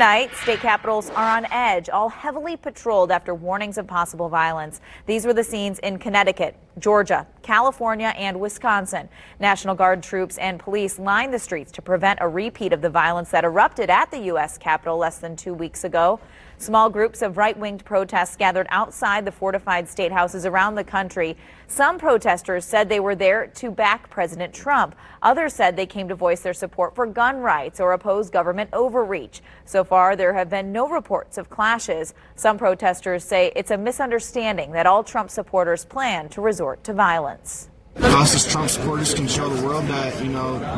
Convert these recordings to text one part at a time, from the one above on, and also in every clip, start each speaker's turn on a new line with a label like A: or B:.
A: Tonight, state capitals are on edge, all heavily patrolled after warnings of possible violence. These were the scenes in Connecticut, Georgia, California, and Wisconsin. National Guard troops and police lined the streets to prevent a repeat of the violence that erupted at the U.S. Capitol less than 2 weeks ago. Small groups of right-winged protests gathered outside the fortified state houses around the country. Some protesters said they were there to back President Trump. Others said they came to voice their support for gun rights or oppose government overreach. So far, there have been no reports of clashes. Some protesters say it's a misunderstanding that all Trump supporters plan to resort to violence.
B: Us as Trump supporters can show the world that,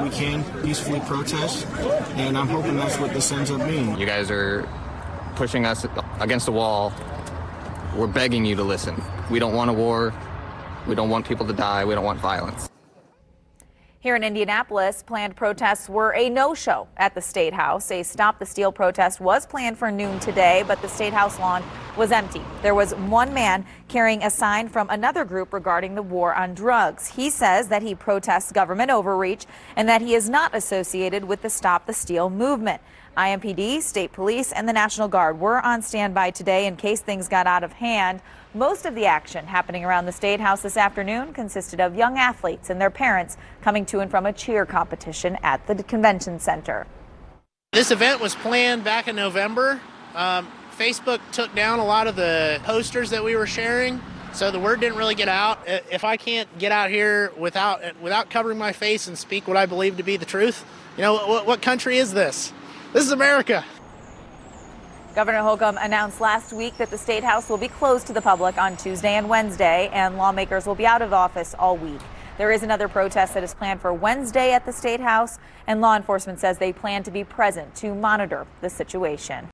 B: we can peacefully protest, and I'm hoping that's what this ends up being.
C: You guys are pushing us against the wall. We're begging you to listen. We don't want a war. We don't want people to die. We don't want violence.
A: Here in Indianapolis, planned protests were a no-show at the State House. A Stop the Steal protest was planned for noon today, but the State House lawn was empty. There was one man carrying a sign from another group regarding the war on drugs. He says that he protests government overreach and that he is not associated with the Stop the Steal movement. IMPD, state police, and the National Guard were on standby today in case things got out of hand. Most of the action happening around the State House this afternoon consisted of young athletes and their parents coming to and from a cheer competition at the convention center.
D: This event was planned back in November. Facebook took down a lot of the posters that we were sharing, so the word didn't really get out. If I can't get out here without covering my face and speak what I believe to be the truth, what country is this? This is America.
A: Governor Holcomb announced last week that the State House will be closed to the public on Tuesday and Wednesday, and lawmakers will be out of office all week. There is another protest that is planned for Wednesday at the State House, and law enforcement says they plan to be present to monitor the situation.